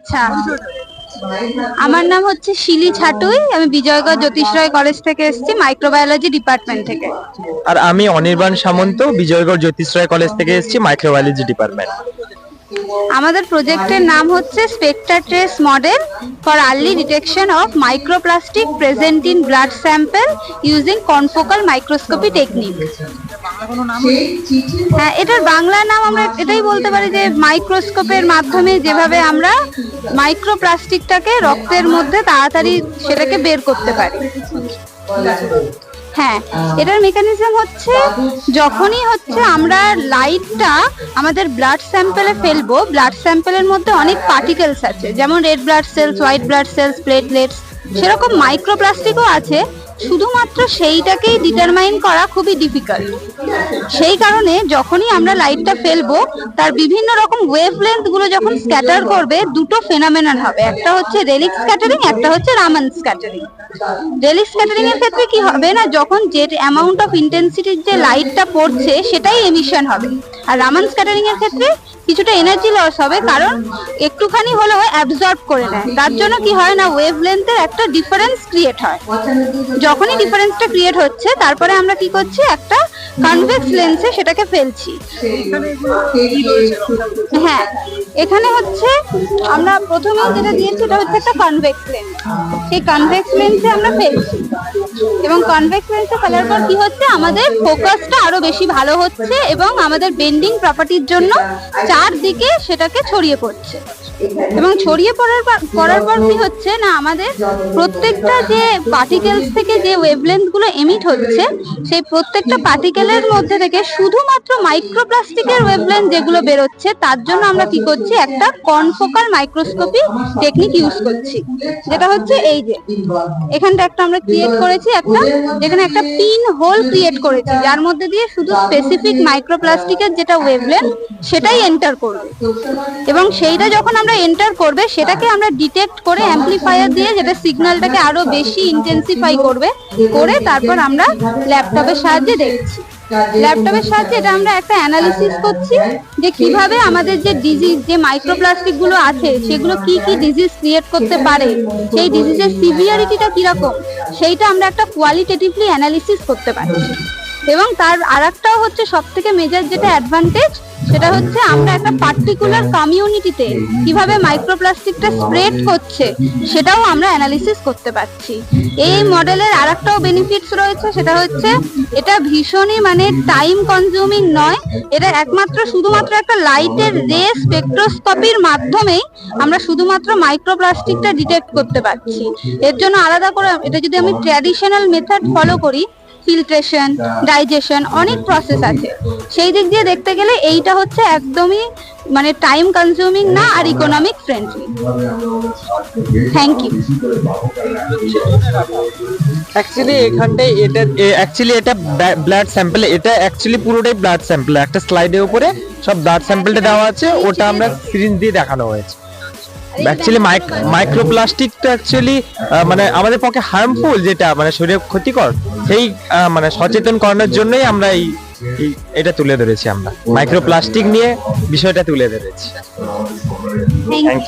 আচ্ছা, আমার নাম হচ্ছে শিলি ছাটুই, আমি বিজয়গড় জ্যোতিষ রায় কলেজ থেকে এসেছি, মাইক্রোবায়োলজি ডিপার্টমেন্ট থেকে। আর আমি অনির্বাণ সামন্ত, বিজয়গড় জ্যোতিষ রায় কলেজ থেকে এসেছি, মাইক্রোবায়োলজি ডিপার্টমেন্ট। আমাদের প্রজেক্টের নাম হচ্ছে Spectra trace model for early detection of microplastic present in blood sample using confocal microscopy technique. হ্যাঁ, এটার বাংলা নাম আমরা এটাই বলতে পারি যে মাইক্রোস্কোপের মাধ্যমে যেভাবে আমরা মাইক্রোপ্লাস্টিকটাকে রক্তের মধ্যে তাড়াতাড়ি সেটাকে বের করতে পারি। হ্যাঁ, এটার মেকানিজম হচ্ছে যখনই হচ্ছে আমরা লাইটটা আমাদের ব্লাড স্যাম্পলে ফেলবো, ব্লাড স্যাম্পলের মধ্যে অনেক পার্টিকেলস আছে, যেমন red blood cells, white blood cells, platelets, সেরকম মাইক্রোপ্লাস্টিকও আছে। শুধুমাত্র সেইটাকেই ডিটারমাইন করা খুবই ডিফিকাল্ট। সেই কারণে যখনই আমরা লাইটটা ফেলবো তার বিভিন্ন রকম ওয়েভলেন্থ গুলো যখন স্ক্যাটার করবে, দুটো ফেনোমেনন হবে, একটা হচ্ছে রেলিক স্ক্যাটারিং, একটা হচ্ছে রামান স্ক্যাটারিং। রেলিক স্ক্যাটারিং এর ক্ষেত্রে কি হবে না, যখন যে অ্যামাউন্ট অফ ইন্টেন্সিটির যে লাইটটা পড়ছে সেটাই এমিশন হবে। আর রামান স্ক্যাটারিং এর ক্ষেত্রে কিছুটা এনার্জি লস হবে, কারণ একটুখানি হলেও অ্যাবজর্ব করে নেয়। তার জন্য কি হয় না, ওয়েভলেন্থের একটা ডিফারেন্স ক্রিয়েট হয়। যখনই ডিফারেন্সটা ক্রিয়েট হচ্ছে তারপরে আমরা কি করছি, একটা কনভেক্স লেন্সে সেটাকে ফেলছি। হ্যাঁ, এখানে হচ্ছে আমরা প্রথমে যেটা দিয়েছি এটা হচ্ছে একটা কনভেক্স লেন্স। সেই কনভেক্স লেন্সে আমরা ফেলছি এবং কনভেক্স লেন্সে ফেলার পর কি হচ্ছে, আমাদের ফোকাসটা আরো বেশি ভালো হচ্ছে এবং আমাদের বেন্ডিং প্রপার্টির জন্য চারদিকে সেটাকে ছড়িয়ে পড়ছে। এবং ছড়িয়ে পড়ার পর কি হচ্ছে না, আমাদের প্রত্যেকটা যে পার্টিকেলস থেকে যে ওয়েভলেন্থ গুলো এমিট হচ্ছে, সেই প্রত্যেকটা পার্টিকেলের মধ্যে থেকে শুধুমাত্র মাইক্রোপ্লাস্টিকের ওয়েভলেন্থ যেগুলো বেরোচ্ছে, তার জন্য আমরা কি করছি, একটা কনফোকাল মাইক্রোস্কোপি টেকনিক ইউজ করছি। যেটা হচ্ছে এই যে এখানটা একটা আমরা ক্রিয়েট করেছি, একটা যেখানে একটা পিন হোল ক্রিয়েট করেছি, যার মধ্যে দিয়ে শুধু স্পেসিফিক মাইক্রোপ্লাস্টিকের যেটা ওয়েভলেন্থ সেটাই এন্টার করবে। এবং সেইটা যখন আমরা এন্টার করবে, সেটাকে আমরা ডিটেক্ট করে অ্যাম্পলিফায়ার দিয়ে যেটা সিগন্যালটাকে আরো বেশি ইন্টেন্সিফাই করবে, করে তারপর আমরা ল্যাপটপের সাহায্যে দেখছি। ল্যাপটপের সাহায্যে এটা আমরা একটা অ্যানালিসিস করছি যে কিভাবে আমাদের যে ডিজিজ, যে মাইক্রোপ্লাস্টিক গুলো আছে সেগুলো কি কি ডিজিজ ক্রিয়েট করতে পারে, সেই ডিজিজের সিভিয়ারিটিটা কিরকম, সেইটা আমরা একটা কোয়ালিটেটিভলি অ্যানালিসিস করতে পারছি। এবং তার আরেকটাও হচ্ছে সব থেকে মেজর যেটা অ্যাডভান্টেজ, সেটা হচ্ছে আমরা একটা পার্টিকুলার কমিউনিটিতে কিভাবে মাইক্রোপ্লাস্টিকটা স্প্রেড করছে সেটাও আমরা অ্যানালিসিস করতে পারছি। এই মডেলের আরেকটাও বেনিফিটস রয়েছে, সেটা হচ্ছে এটা ভীষণই টাইম কনজিউমিং নয়। এটা শুধুমাত্র একটা লাইটের রে স্পেকট্রোস্কোপির মাধ্যমেই আমরা শুধুমাত্র মাইক্রোপ্লাস্টিকটা ডিটেক্ট করতে পারছি। এর জন্য আলাদা করে এটা যদি আমি ট্র্যাডিশনাল মেথড ফলো করি, ফিল্ট্রেশন, ডাইজেশন, অনেক প্রসেস আছে, সেই দিক দিয়ে দেখতে গেলে এইটা হচ্ছে একদমই টাইম কনজিউমিং না, আর ইকোনমিক ফ্রেন্ডলি। Thank you. এটা ব্লাড স্যাম্পল, এটা অ্যাকচুয়ালি পুরোটাই ব্লাড স্যাম্পল। একটা স্লাইডের উপরে সব ব্লাড স্যাম্পলটা দেওয়া আছে, ওটা আমরা সিরিঞ্জ দিয়ে দেখানো হয়েছে। অ্যাকচুয়ালি মাইক্রোপ্লাস্টিকটা অ্যাকচুয়ালি আমাদের পক্ষে হার্মফুল, যেটা শরীরে ক্ষতিকর, সেই সচেতন করানোর জন্যই আমরা এটা তুলে ধরেছি। আমরা মাইক্রোপ্লাস্টিক নিয়ে বিষয়টা তুলে ধরেছি।